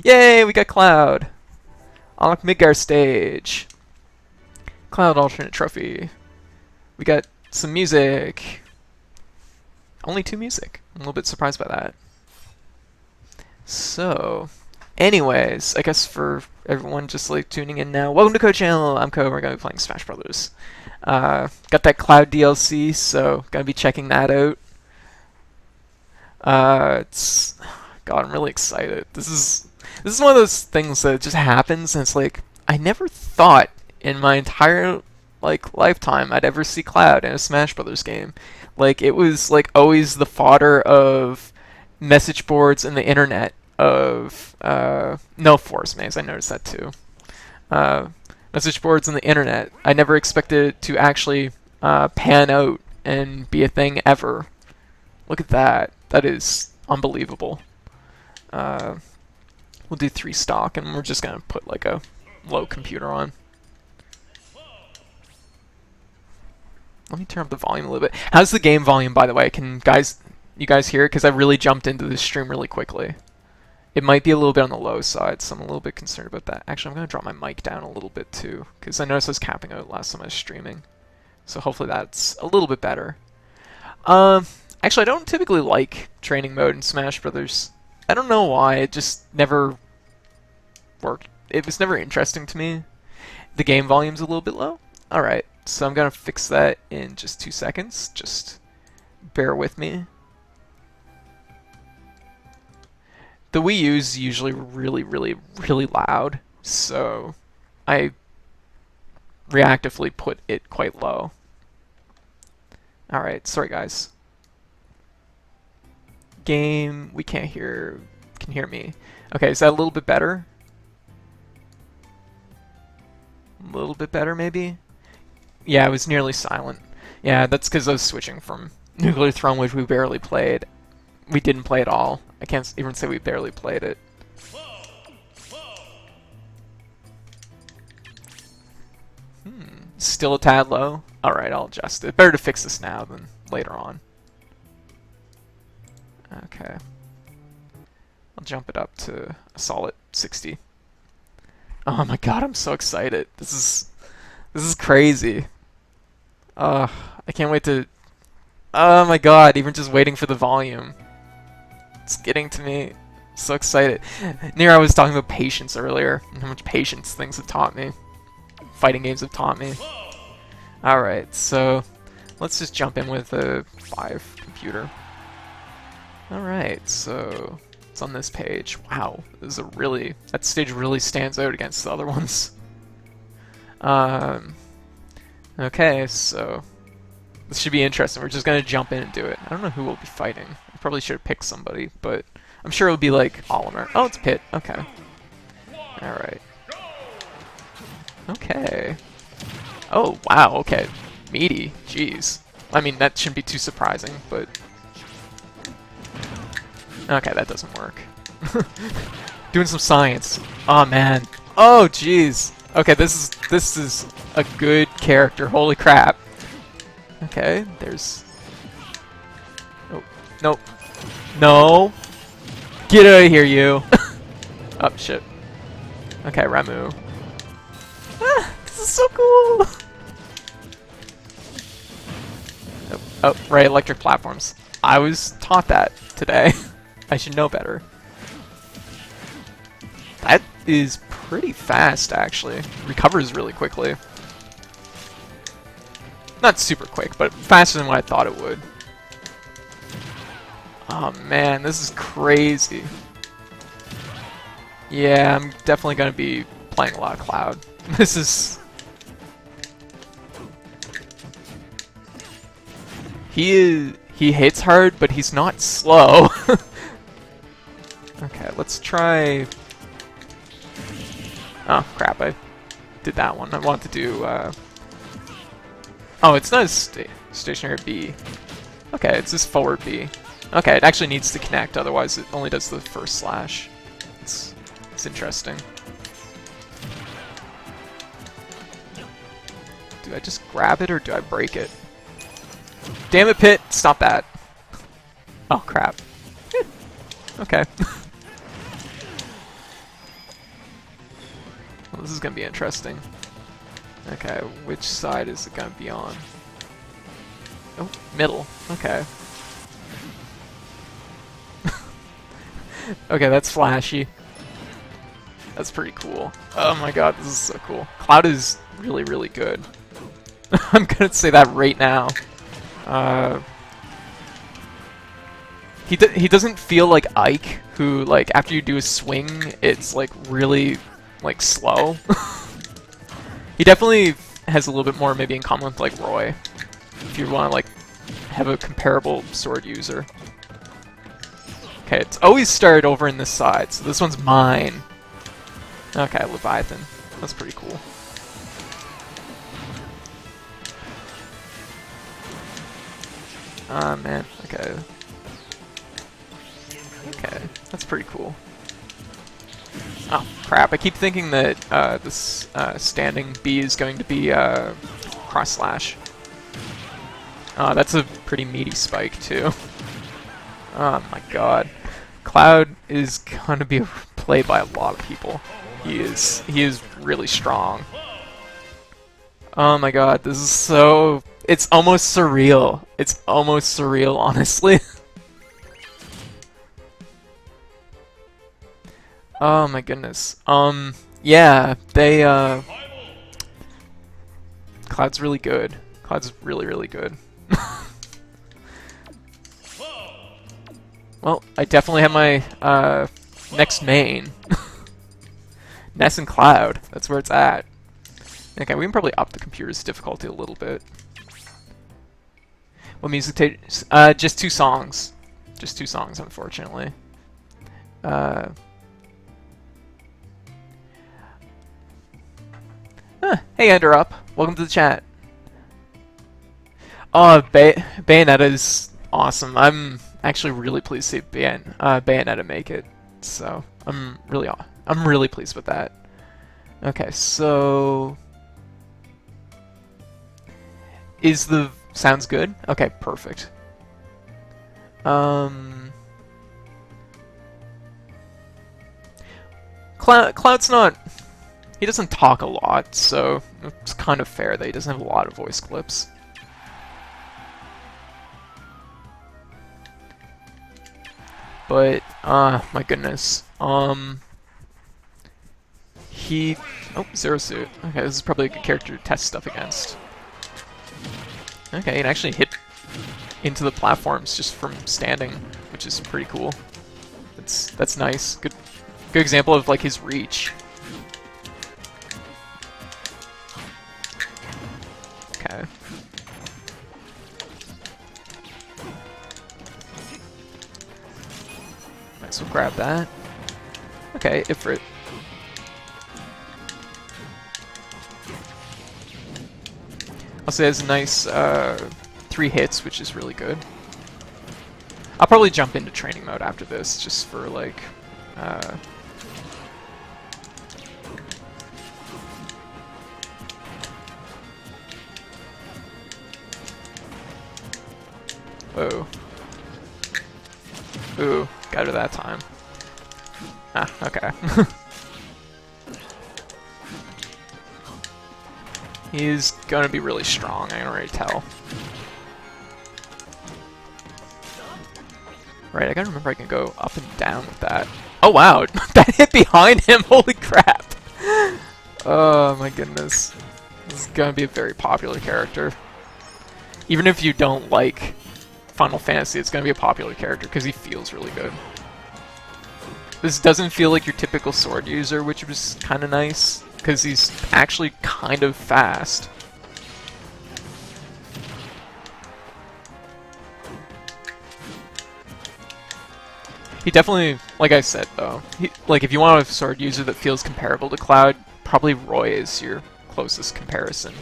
Yay, we got Cloud. Unlock Midgar stage. Cloud alternate trophy. We got some music. Only 2 music. I'm a little bit surprised by that. So, anyways, I guess for everyone just like tuning in now, welcome to Code Channel. I'm Code. We're gonna be playing Smash Brothers. Got that Cloud DLC, so gonna be checking that out. God, I'm really excited. This is one of those things that just happens, and it's like I never thought in my entire lifetime I'd ever see Cloud in a Smash Brothers game. Like, it was like always the fodder of message boards and the internet of no Force Maze. I noticed that too. Message boards and the internet. I never expected it to actually pan out and be a thing ever. Look at that. That is unbelievable. We'll do 3 stock, and we're just gonna put like a low computer on. Let me turn up the volume a little bit. How's the game volume, by the way? Can you guys hear it? Because I really jumped into this stream really quickly. It might be a little bit on the low side, so I'm a little bit concerned about that. Actually, I'm going to drop my mic down a little bit too, because I noticed I was capping out last time I was streaming. So hopefully that's a little bit better. Actually, I don't typically like training mode in Smash Brothers. I don't know why. It just never worked. It was never interesting to me. The game volume's a little bit low. Alright, so I'm going to fix that in just 2 seconds. Just bear with me. The Wii U's usually really, really, really loud, so I reactively put it quite low. Alright, sorry guys. Game, we can't hear, can hear me. Okay, is that a little bit better? A little bit better, maybe? Yeah, it was nearly silent. Yeah, that's because I was switching from Nuclear Throne, which we barely played. We didn't play at all. I can't even say we barely played it. Still a tad low? Alright, I'll adjust it. Better to fix this now than later on. Okay. I'll jump it up to a solid 60. Oh my god, I'm so excited. This is crazy. I can't wait to... Oh my god, even just waiting for the volume. It's getting to me. So excited. I was talking about patience earlier, and how much patience things have taught me. Fighting games have taught me. Alright, so let's just jump in with a 5 computer. Alright, so it's on this page. Wow, this is a really... That stage really stands out against the other ones. Okay, so this should be interesting. We're just gonna jump in and do it. I don't know who we'll be fighting. I probably should have picked somebody, but I'm sure it'll be like Oliver. Oh, it's Pit. Okay. Alright. Okay. Oh, wow, okay. Meaty. Jeez. I mean, that shouldn't be too surprising, but... Okay, that doesn't work. Doing some science. Oh, man. Oh, jeez. Okay, this is a good character. Holy crap. Okay, there's... Oh, nope. No! Get out of here, you! Oh, shit. Okay, Ramu. Ah, this is so cool! Oh, right, electric platforms. I was taught that today. I should know better. That is pretty fast, actually. Recovers really quickly. Not super quick, but faster than what I thought it would. Oh man, this is crazy. Yeah, I'm definitely going to be playing a lot of Cloud. This is... He hits hard, but he's not slow. Okay, let's try... Oh, crap, I did that one. I want to do... Oh, it's not a stationary B. Okay, it's just forward B. Okay, it actually needs to connect, otherwise it only does the first slash. It's interesting. Do I just grab it or do I break it? Damn it, Pit! Stop that. Oh, crap. Okay. This is gonna be interesting. Okay, which side is it gonna be on? Oh, middle. Okay. Okay, that's flashy. That's pretty cool. Oh my god, this is so cool. Cloud is really, really good. I'm gonna say that right now. He doesn't feel like Ike, who, like, after you do a swing, it's, like, really, like, slow. He definitely has a little bit more maybe in common with, like, Roy, if you want to, like, have a comparable sword user. Okay, it's always started over in this side, so this one's mine. Okay, Leviathan. That's pretty cool. Ah, man. Okay. Okay, that's pretty cool. Oh, crap. I keep thinking that this standing B is going to be cross slash. That's a pretty meaty spike, too. Oh my god. Cloud is going to be played by a lot of people. He is really strong. Oh my god, this is so... It's almost surreal. It's almost surreal, honestly. Oh my goodness. Yeah, they, Cloud's really good. Cloud's really, really good. Well, I definitely have my, next main. Ness and Cloud. That's where it's at. Okay, we can probably up the computer's difficulty a little bit. What music takes? Just 2 songs. Just 2 songs, unfortunately. Hey, Enderup. Welcome to the chat. Oh, Bayonetta's awesome. I'm actually really pleased to see Bayonetta make it. So I'm really pleased with that. Okay, so sounds good? Okay, perfect. Cloud's not... He doesn't talk a lot, so it's kind of fair that he doesn't have a lot of voice clips. But, my goodness. Zero Suit. Okay, this is probably a good character to test stuff against. Okay, he can actually hit into the platforms just from standing, which is pretty cool. That's nice. Good example of, like, his reach. Okay. Might as well grab that. Okay, Ifrit. Also, it has a nice 3 hits, which is really good. I'll probably jump into training mode after this, just for, like, Whoa. Ooh, got her that time. Ah, okay. He's gonna be really strong, I can already tell. Right, I gotta remember I can go up and down with that. Oh wow, that hit behind him, holy crap! Oh my goodness. This is gonna be a very popular character. Even if you don't like Final Fantasy, it's gonna be a popular character because he feels really good. This doesn't feel like your typical sword user, which was kind of nice, because he's actually kind of fast. He definitely, like I said though, like if you want a sword user that feels comparable to Cloud, probably Roy is your closest comparison.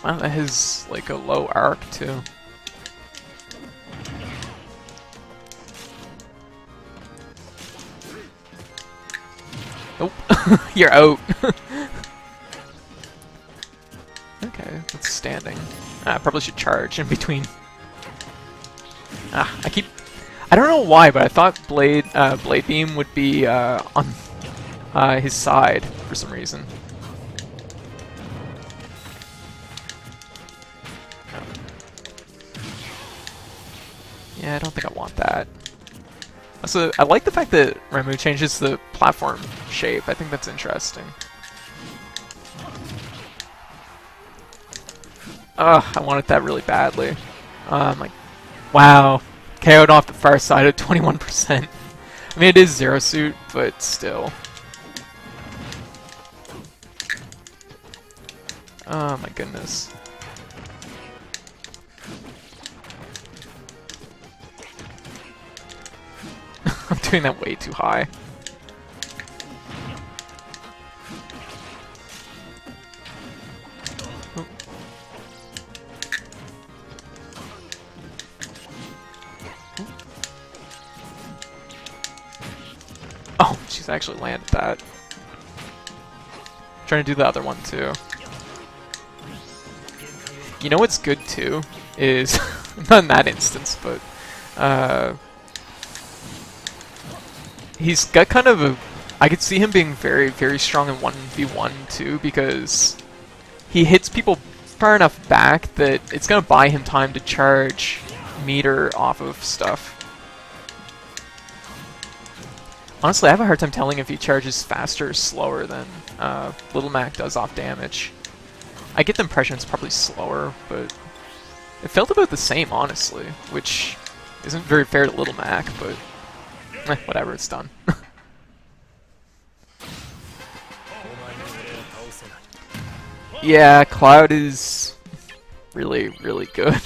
Wow, that has like a low arc too. Nope, you're out. Okay, that's standing. I probably should charge in between. I don't know why, but I thought Blade Beam would be on his side for some reason. Yeah, I don't think I want that. Also, I like the fact that Remu changes the platform shape. I think that's interesting. Ugh, I wanted that really badly. Like, wow. KO'd off the far side at 21%. I mean, it is Zero Suit, but still. Oh my goodness. I'm doing that way too high. Oh. Oh, she's actually landed that. Trying to do the other one too. You know what's good too is not in that instance, but he's got kind of a. I could see him being very, very strong in 1v1 too, because he hits people far enough back that it's gonna buy him time to charge meter off of stuff. Honestly, I have a hard time telling if he charges faster or slower than Little Mac does off damage. I get the impression it's probably slower, but it felt about the same, honestly, which isn't very fair to Little Mac, but whatever, it's done. Yeah, Cloud is really, really good.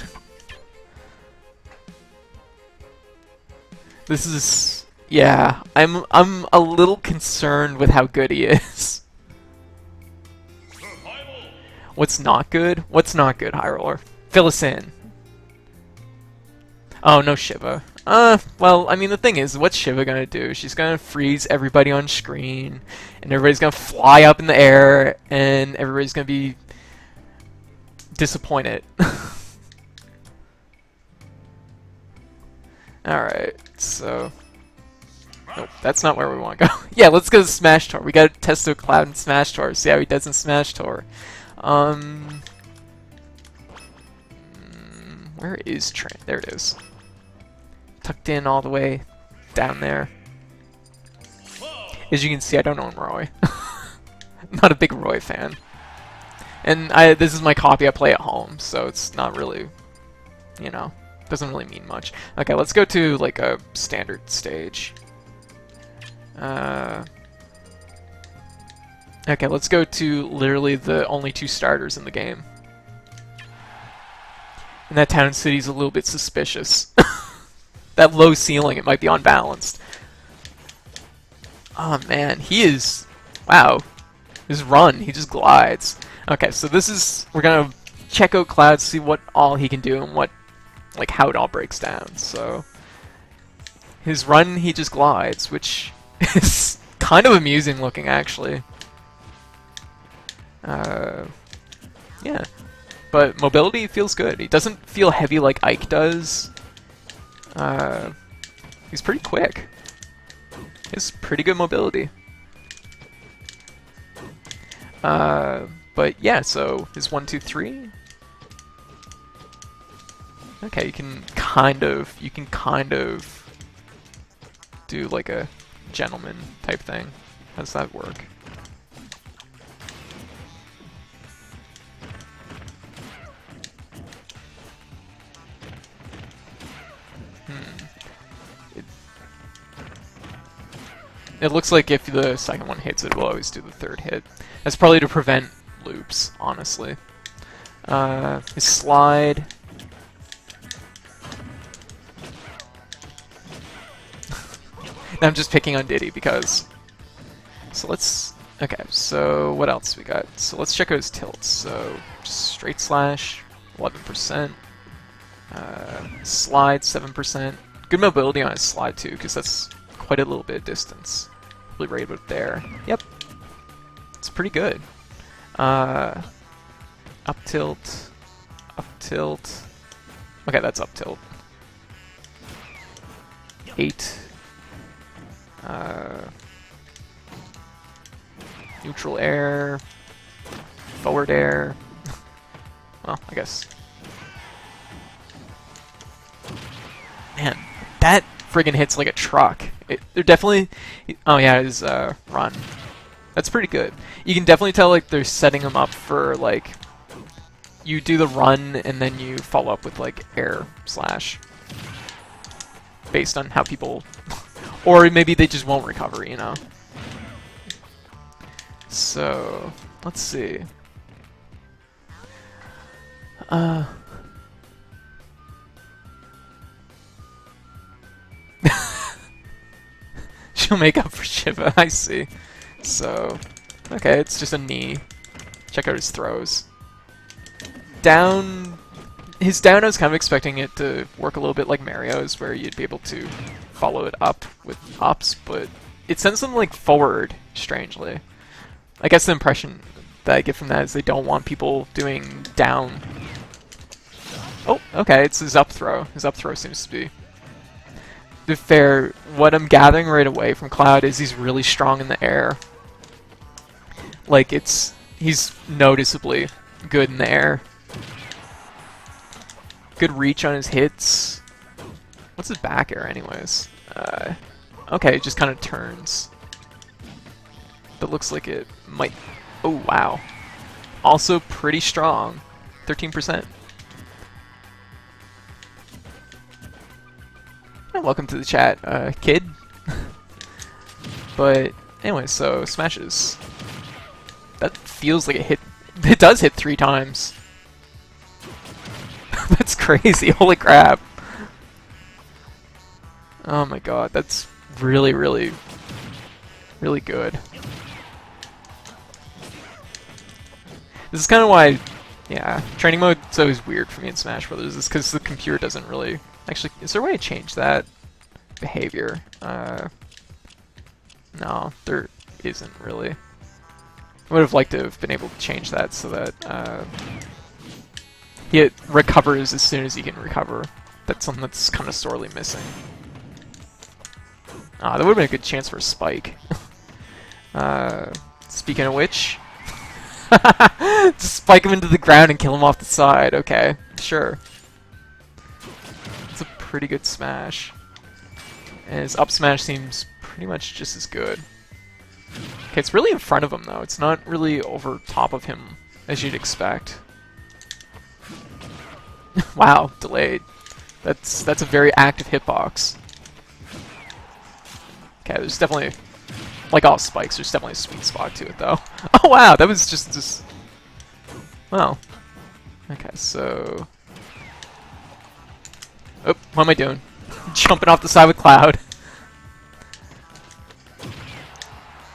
This is... yeah, I'm a little concerned with how good he is. What's not good? What's not good, High Roller? Fill us in. Oh, no Shiva. Well, I mean, the thing is, what's Shiva gonna do? She's gonna freeze everybody on screen, and everybody's gonna fly up in the air, and everybody's gonna be disappointed. Alright, so... nope, that's not where we want to go. Yeah, let's go to Smash Tour. We gotta test out Cloud in Smash Tour, see how he does in Smash Tour. Where is Train? There it is. Tucked in all the way down there. As you can see, I don't own Roy. I'm not a big Roy fan. And this is my copy I play at home, so it's not really, you know, doesn't really mean much. Okay, let's go to, like, a standard stage. Okay, let's go to literally the only two starters in the game. And that town city's a little bit suspicious. That low ceiling, it might be unbalanced. Oh man, he is... wow. His run, he just glides. Okay, so this is... we're gonna check out Cloud, see what all he can do and what... like, how it all breaks down, so... his run, he just glides, which is kind of amusing looking, actually. Yeah. But mobility feels good. He doesn't feel heavy like Ike does. He's pretty quick. He has pretty good mobility. But yeah, so his 1, 2, 3. Okay, you can kind of do like a gentleman type thing. How does that work? It looks like if the second one hits, it will always do the third hit. That's probably to prevent loops, honestly. His slide. I'm just picking on Diddy because... so let's... okay, so what else we got? So let's check out his tilts. So, straight slash, 11%. Slide, 7%. Good mobility on his slide too, because that's quite a little bit of distance. Probably right about there. Yep. It's pretty good. Up tilt. Up tilt. Okay, that's up tilt. 8. Neutral air. Forward air. Well, I guess. Man, that friggin' hits like a truck. They're definitely... Oh yeah, it is run. That's pretty good. You can definitely tell like they're setting them up for like... You do the run and then you follow up with like air slash. Based on how people... Or maybe they just won't recover, you know? So, let's see. She'll make up for Shiva, I see. So, okay, it's just a knee. Check out his throws. Down... His down, I was kind of expecting it to work a little bit like Mario's, where you'd be able to follow it up with ups, but it sends them, like, forward, strangely. I guess the impression that I get from that is they don't want people doing down. Oh, okay, it's his up throw. His up throw seems to be... To be fair, what I'm gathering right away from Cloud is he's really strong in the air. Like, he's noticeably good in the air. Good reach on his hits. What's his back air anyways? Okay, it just kind of turns. But looks like it might... Oh, wow. Also pretty strong. 13%. Oh, welcome to the chat, kid. But anyway, so smashes. That feels like it hit... It does hit 3 times. That's crazy, holy crap. Oh my god, that's really, really, really good. This is kind of why, yeah, training mode is always weird for me in Smash Brothers, is because the computer doesn't really... Actually, is there a way to change that behavior? No, there isn't really. I would have liked to have been able to change that so that he recovers as soon as he can recover. That's something that's kind of sorely missing. Ah, that would have been a good chance for a spike. Speaking of which... Just spike him into the ground and kill him off the side. Okay, sure. It's a pretty good smash. And his up smash seems pretty much just as good. Okay, it's really in front of him though. It's not really over top of him as you'd expect. Wow, delayed. That's a very active hitbox. Okay, there's definitely, like all spikes, there's definitely a sweet spot to it though. Oh wow, that was just wow. Okay, so... Oh, what am I doing? Jumping off the side with Cloud.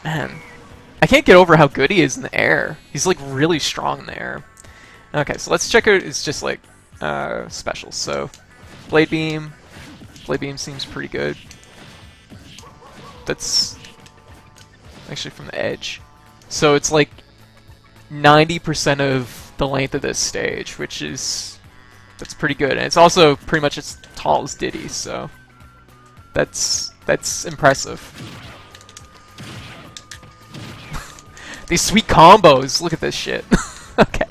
Man, I can't get over how good he is in the air. He's like really strong in the air. Okay, so let's check out his just like specials. So, Blade Beam. Blade Beam seems pretty good. That's actually from the edge. So it's like 90% of the length of this stage, which is... That's pretty good. And it's also pretty much as tall as Diddy, so... That's impressive. These sweet combos! Look at this shit. Okay.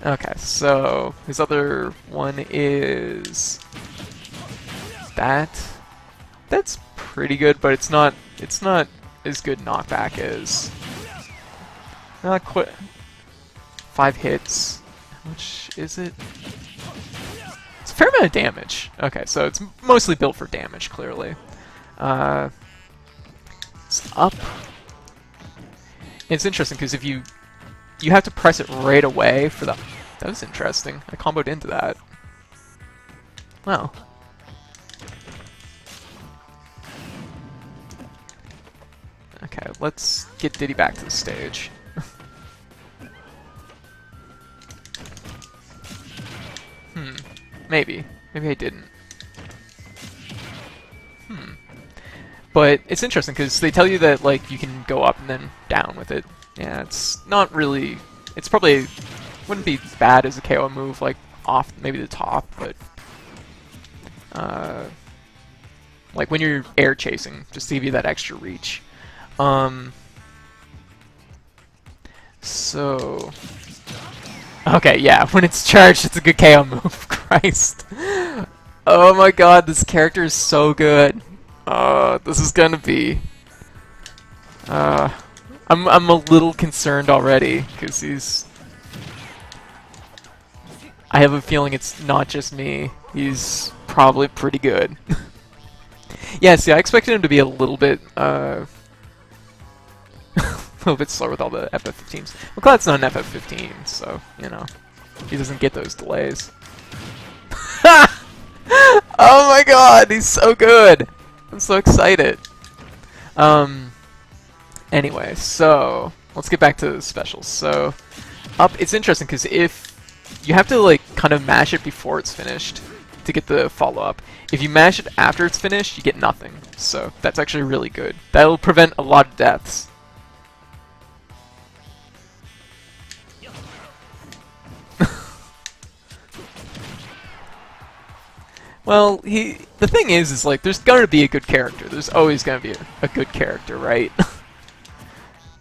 Okay, so his other one is that. That's pretty good, but it's not as good knockback as not quite 5 hits. How much is it? It's a fair amount of damage. Okay, so it's mostly built for damage, clearly. It's up. It's interesting because if you have to press it right away for the... That was interesting. I comboed into that. Wow. Okay, let's get Diddy back to the stage. Maybe. Maybe I didn't. But it's interesting because they tell you that like you can go up and then down with it. Yeah, it's not really... It's probably... Wouldn't be bad as a KO move like off maybe the top, but like when you're air chasing, just to give you that extra reach. So okay, yeah, when it's charged, it's a good KO move. Christ. Oh my god, this character is so good. This is gonna be. I'm a little concerned already because he's. I have a feeling it's not just me. He's probably pretty good. Yeah, see, I expected him to be a little bit, a little bit slower with all the FF15s. Well, Cloud's not an FF15, so, you know, he doesn't get those delays. Oh my god, he's so good! I'm so excited. Anyway, so, let's get back to the specials. So, up, it's interesting, because if you have to, like, kind of mash it before it's finished to get the follow-up. If you mash it after it's finished, you get nothing. So that's actually really good. That'll prevent a lot of deaths. Well, the thing is like, there's gonna be a good character. There's always gonna be a good character, right?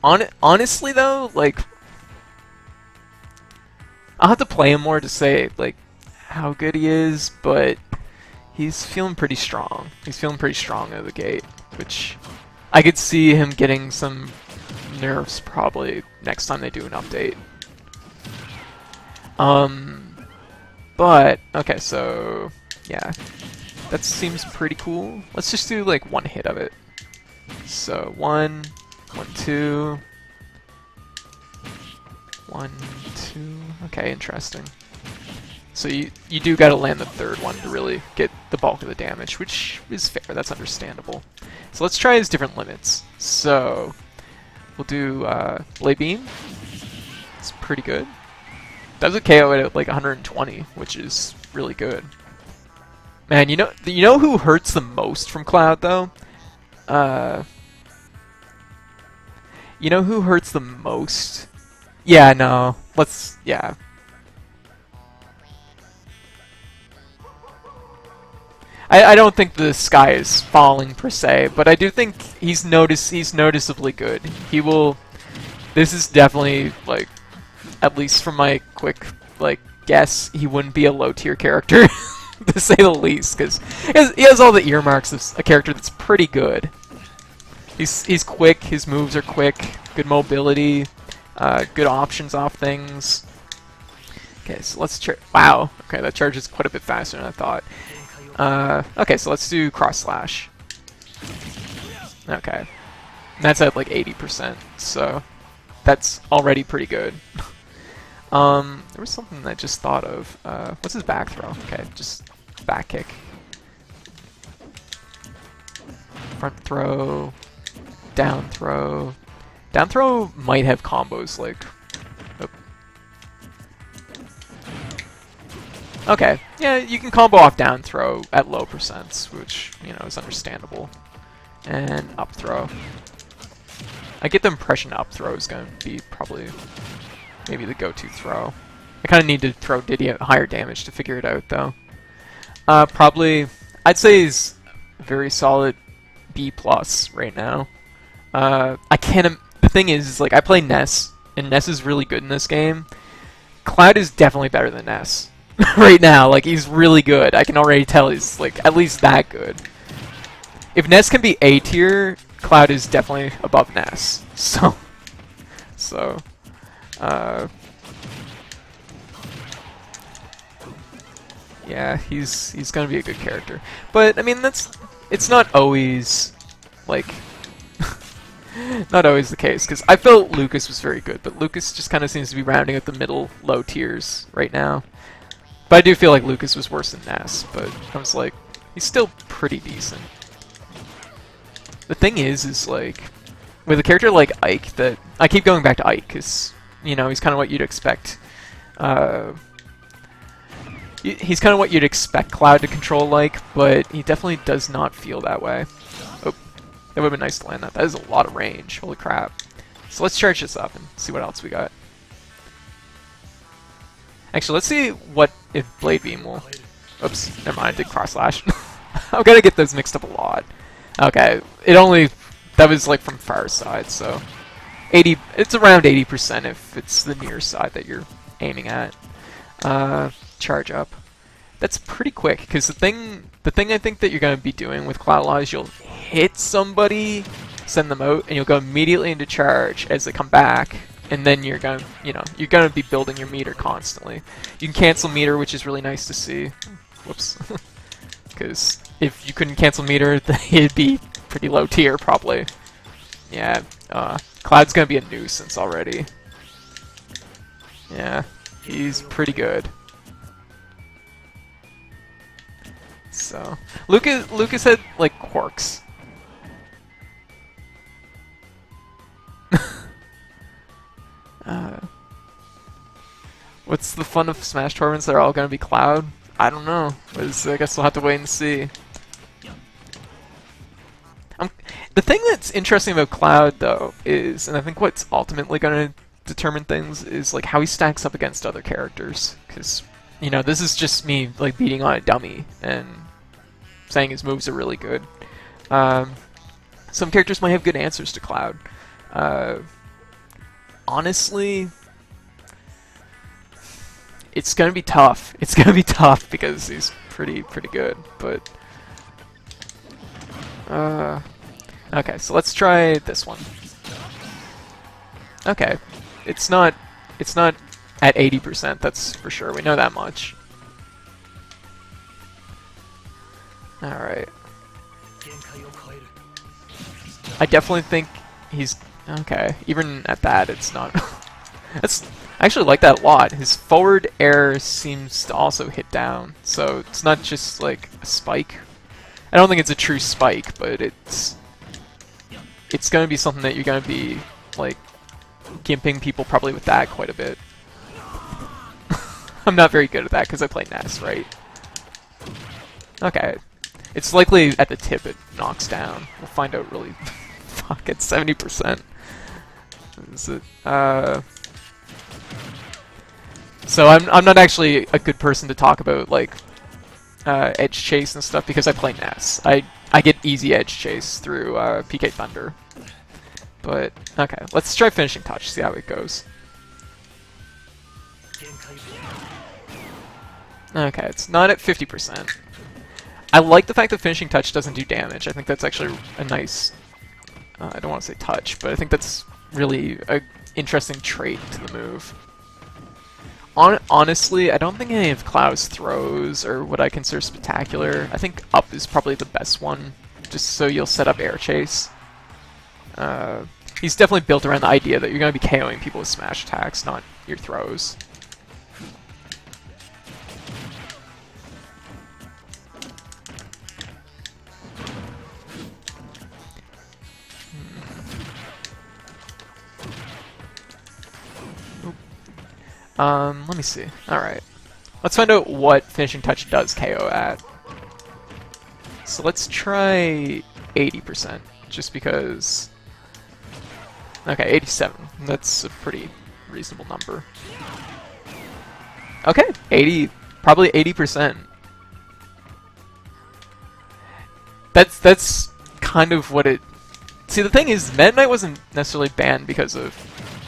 Honestly, though, like, I'll have to play him more to say, like, how good he is, but he's feeling pretty strong. He's feeling pretty strong out of the gate, which I could see him getting some nerfs probably next time they do an update. But, okay, so, yeah, that seems pretty cool. Let's just do, like, one hit of it. So, 1, 1, 2... 1, 2... Okay, interesting. So you do gotta land the third one to really get the bulk of the damage, which is fair, that's understandable. So let's try his different limits. So, we'll do Blade Beam. It's pretty good. Does a KO at like 120, which is really good. Man, you know who hurts the most from Cloud, though? You know who hurts the most? Yeah, no. Yeah. I don't think the sky is falling per se, but I do think he's noticeably good. He will. This is definitely, like, at least from my quick, like, guess, he wouldn't be a low tier character, to say the least, because he has all the earmarks of a character that's pretty good. He's quick. His moves are quick. Good mobility. Good options off things. Okay, so let's wow. Okay, that charges quite a bit faster than I thought. Okay, so let's do Cross Slash. Okay. And that's at like 80%, so that's already pretty good. There was something I just thought of. What's his back throw? Okay, just back kick. Front throw. Down throw. Down throw might have combos like... Okay, yeah, you can combo off down throw at low percents, which, you know, is understandable. And up throw. I get the impression up throw is going to be probably maybe the go-to throw. I kind of need to throw Diddy at higher damage to figure it out, though. Probably, I'd say he's very solid B+ right now. I can't... The thing is, like, I play Ness, and Ness is really good in this game. Cloud is definitely better than Ness. Right now, like, he's really good. I can already tell he's, like, at least that good. If Ness can be A tier, Cloud is definitely above Ness. So, yeah, he's gonna be a good character. But, I mean, it's not always, like, not always the case, because I felt Lucas was very good, but Lucas just kind of seems to be rounding up the middle, low tiers right now. But I do feel like Lucas was worse than Ness, but I was like, he's still pretty decent. The thing is like, with a character like Ike, that I keep going back to Ike, because, you know, he's kind of what you'd expect. He's kind of what you'd expect Cloud to control like, but he definitely does not feel that way. Oh, that would have been nice to land that. That is a lot of range. Holy crap. So let's charge this up and see what else we got. Actually, let's see what if Blade Beam will... Oops, never mind, I did Cross Slash. I'm gonna get those mixed up a lot. Okay, it only... That was like from far side, so... It's around 80% if it's the near side that you're aiming at. Charge up. That's pretty quick, because the thing I think that you're going to be doing with Cloud Law is you'll hit somebody, send them out, and you'll go immediately into charge as they come back, and then you're going to, you're going to be building your meter constantly. You can cancel meter, which is really nice to see. Whoops. Because if you couldn't cancel meter, it'd be pretty low tier, probably. Yeah, Cloud's going to be a nuisance already. Yeah, he's pretty good. So, Lucas had, like, quirks. What's the fun of Smash tournaments? They're all gonna be Cloud? I don't know. I guess we'll have to wait and see. The thing that's interesting about Cloud, though, is, and I think what's ultimately gonna determine things, is, like, how he stacks up against other characters. Because, this is just me, like, beating on a dummy, and saying his moves are really good. Some characters might have good answers to Cloud. Honestly, it's gonna be tough. It's gonna be tough because he's pretty good. But okay, so let's try this one. Okay, it's not at 80%. That's for sure. We know that much. All right. I definitely think he's okay. Even at that, it's not. I actually like that a lot. His forward air seems to also hit down, so it's not just like a spike. I don't think it's a true spike, but it's gonna be something that you're gonna be like gimping people probably with that quite a bit. I'm not very good at that because I play Ness, right? Okay. It's likely at the tip it knocks down. We'll find out really fuck at 70%. Is it so I'm not actually a good person to talk about like edge chase and stuff because I play Ness. I get easy edge chase through PK Thunder. But okay, let's try finishing touch, see how it goes. Okay, it's not at 50%. I like the fact that finishing touch doesn't do damage. I think that's actually a nice... I don't want to say touch, but I think that's really an interesting trait to the move. Honestly, I don't think any of Cloud's throws are what I consider spectacular. I think up is probably the best one, just so you'll set up air chase. He's definitely built around the idea that you're going to be KOing people with smash attacks, not your throws. Let me see. Alright. Let's find out what finishing touch does KO at. So let's try 80%, just because... Okay, 87. That's a pretty reasonable number. Okay, probably 80%. That's kind of what it... See, the thing is, Meta Knight wasn't necessarily banned because of,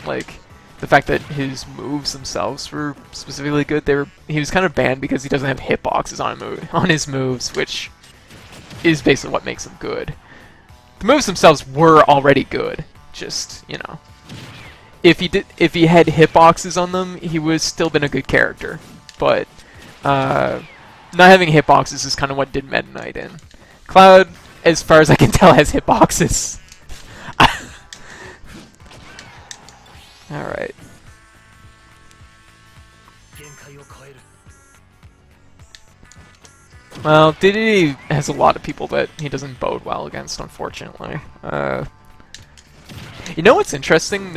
like... the fact that his moves themselves were specifically good. He was kind of banned because he doesn't have hitboxes on his moves, which is basically what makes him good. The moves themselves were already good. Just, if he had hitboxes on them, he would still been a good character. But not having hitboxes is kind of what did Meta Knight in. Cloud, as far as I can tell, has hitboxes. Alright. Well, DDD has a lot of people that he doesn't bode well against, unfortunately. You know what's interesting?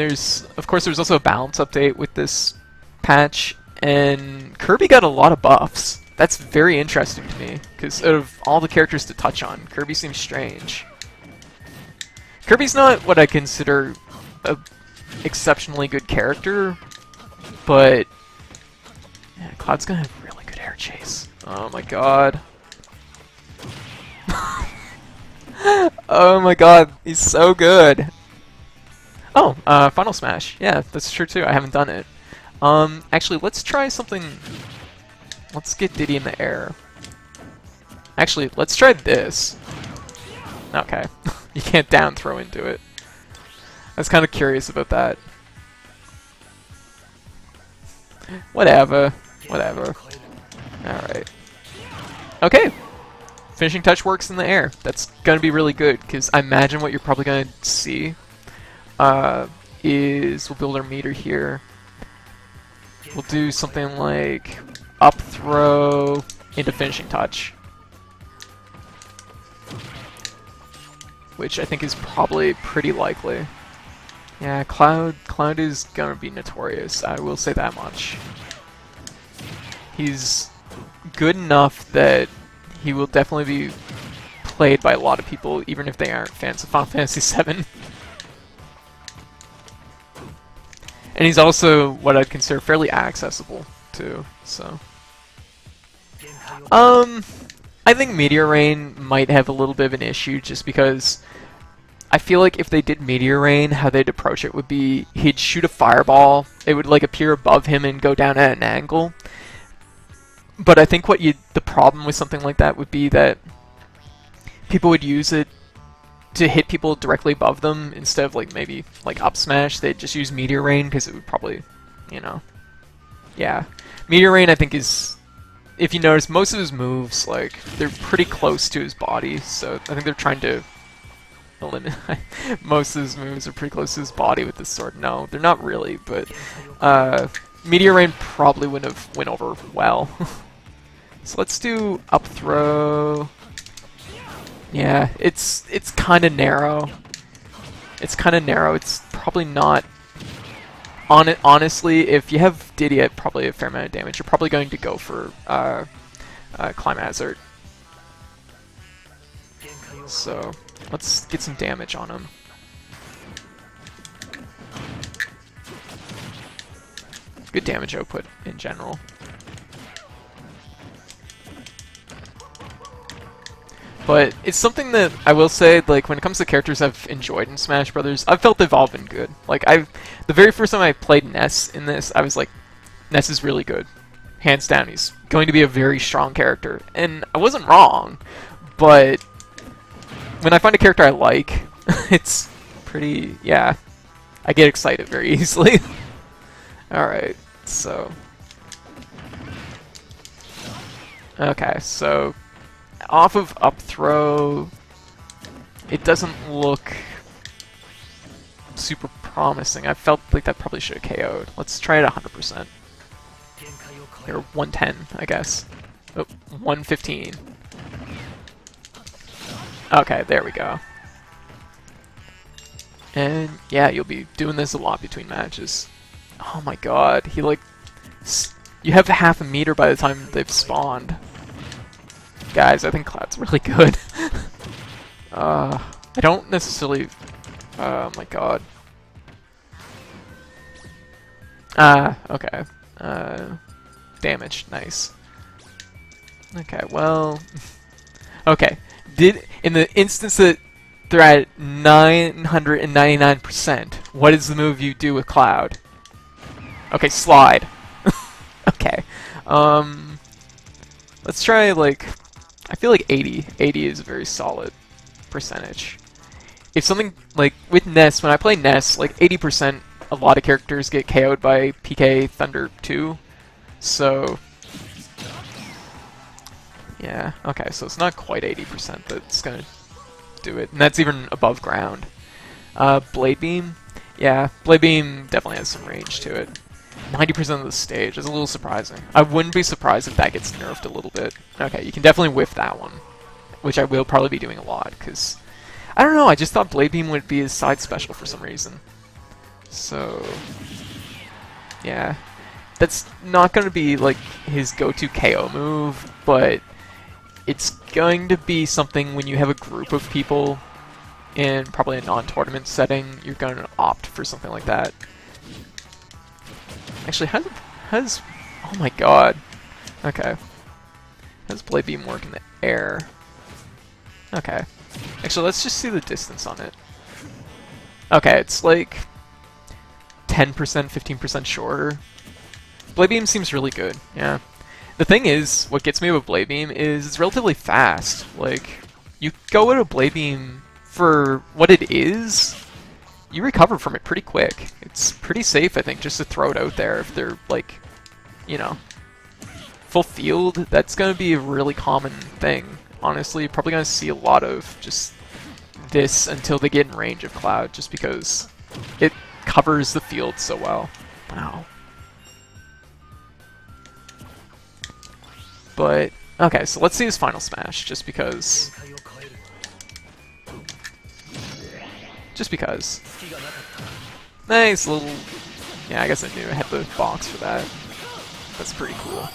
Of course, there's also a balance update with this patch, and Kirby got a lot of buffs. That's very interesting to me, because out of all the characters to touch on, Kirby seems strange. Kirby's not what I consider a exceptionally good character, but Cloud's gonna have really good air chase. Oh my god. Oh my god, he's so good. Oh, Final Smash. Yeah, that's true too. I haven't done it. Actually, let's try something. Let's get Diddy in the air. Actually, let's try this. Okay. You can't down throw into it. I was kind of curious about that. Whatever. Whatever. Alright. Okay. Finishing touch works in the air. That's going to be really good, because I imagine what you're probably going to see is we'll build our meter here. We'll do something like up throw into finishing touch, which I think is probably pretty likely. Yeah, Cloud is gonna be notorious, I will say that much. He's good enough that he will definitely be played by a lot of people, even if they aren't fans of Final Fantasy VII. And he's also what I'd consider fairly accessible, too, so... I think Meteor Rain might have a little bit of an issue, just because I feel like if they did Meteor Rain, how they'd approach it would be he'd shoot a fireball, it would like appear above him and go down at an angle. But I think the problem with something like that would be that people would use it to hit people directly above them instead of like maybe like up smash. They'd just use Meteor Rain because it would probably, you know, yeah. Meteor Rain I think is, if you notice, most of his moves like they're pretty close to his body, so I think they're trying to eliminate. Most of his moves are pretty close to his body with this sword. No, they're not really, but Meteor Rain probably wouldn't have went over well. So let's do up throw. Yeah, it's kind of narrow. It's kind of narrow. It's probably not. Honestly, if you have Diddy at probably a fair amount of damage, you're probably going to go for Climb Hazard. So let's get some damage on him. Good damage output in general. But it's something that I will say, like, when it comes to characters I've enjoyed in Smash Brothers, I've felt they've all been good. Like, the very first time I played Ness in this, I was like, Ness is really good. Hands down, he's going to be a very strong character. And I wasn't wrong, but when I find a character I like, it's pretty, yeah, I get excited very easily. Alright, so... Okay, so... Off of up throw, it doesn't look super promising. I felt like that probably should have KO'd. Let's try it 100%. Or 110, I guess. Oh, 115. Okay, there we go. And yeah, you'll be doing this a lot between matches. Oh my god, he like... You have half a meter by the time they've spawned. Guys, I think Cloud's really good. I don't necessarily... Oh my god. Okay. Damage, nice. Okay, well... Okay. In the instance that they're at 999%, what is the move you do with Cloud? Okay, slide. Okay. Let's try, like... I feel like 80. 80 is a very solid percentage. If something, like, with Ness, when I play Ness, like, 80%, a lot of characters get KO'd by PK Thunder 2. So... Yeah, okay, so it's not quite 80% that's gonna do it. And that's even above ground. Blade Beam? Yeah, Blade Beam definitely has some range to it. 90% of the stage is a little surprising. I wouldn't be surprised if that gets nerfed a little bit. Okay, you can definitely whiff that one, which I will probably be doing a lot, because... I don't know, I just thought Blade Beam would be his side special for some reason. So... Yeah. That's not going to be, like, his go-to KO move, but... It's going to be something when you have a group of people in probably a non-tournament setting, you're going to opt for something like that. Actually, has oh my god. Okay. How does Blade Beam work in the air? Okay. Actually, let's just see the distance on it. Okay, it's like 10%, 15% shorter. Blade Beam seems really good, yeah. The thing is, what gets me with Blade Beam is it's relatively fast. Like, you go with a Blade Beam for what it is, you recover from it pretty quick. It's pretty safe, I think, just to throw it out there if they're, like, you know, full field. That's going to be a really common thing. Honestly, you're probably going to see a lot of just this until they get in range of Cloud, just because it covers the field so well. Wow. But, okay, so let's see his final smash, just because. Just because. Nice little... Yeah, I guess I knew I had the box for that. That's pretty cool.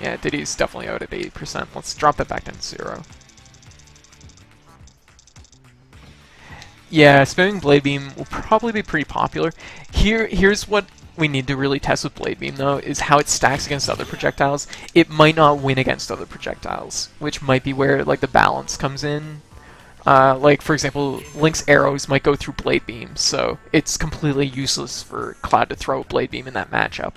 Yeah, Diddy's definitely out at 80%. Let's drop that back down to 0. Yeah, spamming Blade Beam will probably be pretty popular. Here's what we need to really test with Blade Beam, though, is how it stacks against other projectiles. It might not win against other projectiles, which might be where, like, the balance comes in. Like, for example, Link's arrows might go through Blade Beam, so it's completely useless for Cloud to throw Blade Beam in that matchup.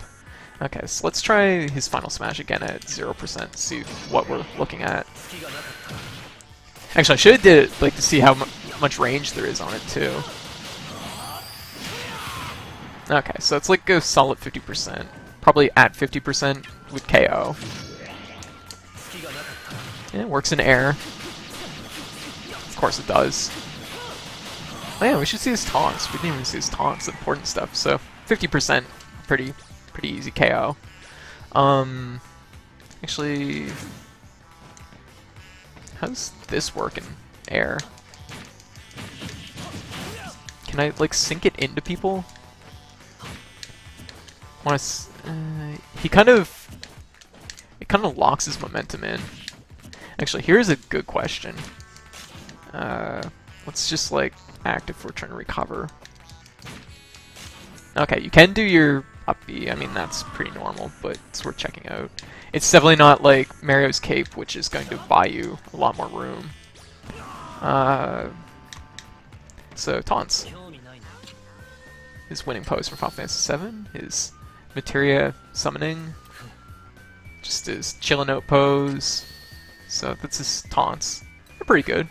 Okay, so let's try his final smash again at 0%, see what we're looking at. Actually, I should have did it, like, to see how much range there is on it, too. Okay, so it's like a solid 50%. Probably at 50% with KO. Yeah, it works in air. Of course it does. Oh yeah, we should see his taunts. We didn't even see his taunts, important stuff. So 50%, pretty easy KO. Actually, how does this work in air? Can I like sink it into people? It kind of locks his momentum in. Actually, here's a good question. Let's just like act if we're trying to recover. Okay, you can do your up B. I mean, that's pretty normal, but it's worth checking out. It's definitely not like Mario's cape, which is going to buy you a lot more room. So taunts. His winning pose from Final Fantasy VII. His materia summoning. Just his chillin' out pose. So that's his taunts. They're pretty good.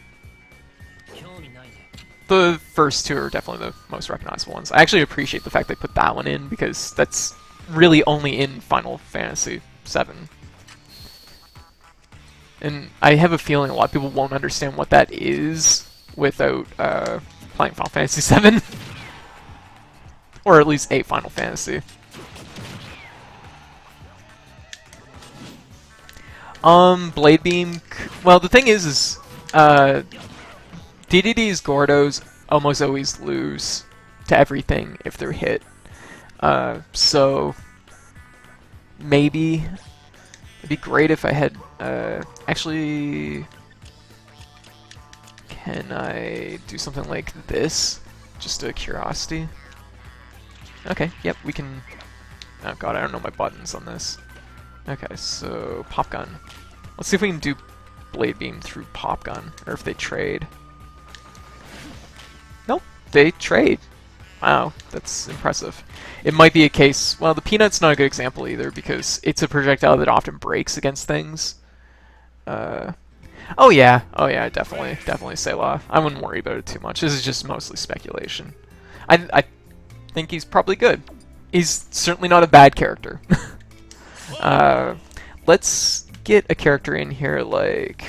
The first two are definitely the most recognizable ones. I actually appreciate the fact they put that one in, because that's really only in Final Fantasy VII. And I have a feeling a lot of people won't understand what that is without playing Final Fantasy VII. Or at least a Final Fantasy. Blade Beam... Well, the thing is DDD's Gordos almost always lose to everything if they're hit. So maybe it'd be great if I had actually, can I do something like this? Just a curiosity. Okay, yep, we can. Oh god, I don't know my buttons on this. Okay, so Pop Gun. Let's see if we can do Blade Beam through Pop Gun, or if they trade. Nope, they trade. Wow, that's impressive. It might be a case... Well, the Peanut's not a good example either, because it's a projectile that often breaks against things. Oh yeah, definitely Selah. I wouldn't worry about it too much. This is just mostly speculation. I think he's probably good. He's certainly not a bad character. Let's get a character in here like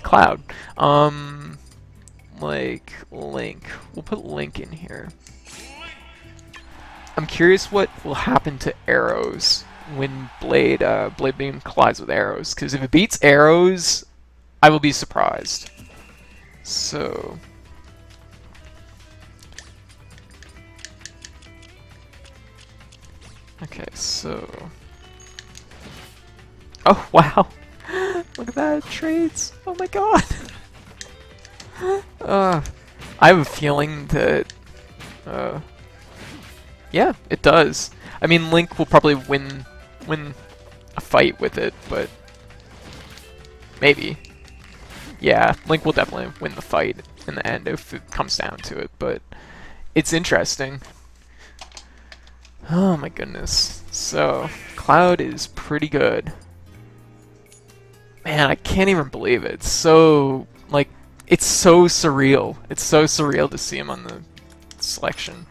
Cloud. Like Link. We'll put Link in here. I'm curious what will happen to arrows when Blade Beam collides with arrows, because if it beats arrows, I will be surprised. So okay, so oh wow. Look at that, trades. Oh my god. I have a feeling that Yeah, it does. I mean, Link will probably win a fight with it, but maybe. Yeah, Link will definitely win the fight in the end if it comes down to it, but it's interesting. Oh my goodness. So, Cloud is pretty good. Man, I can't even believe it. It's so, like, it's so surreal. It's so surreal to see him on the selection.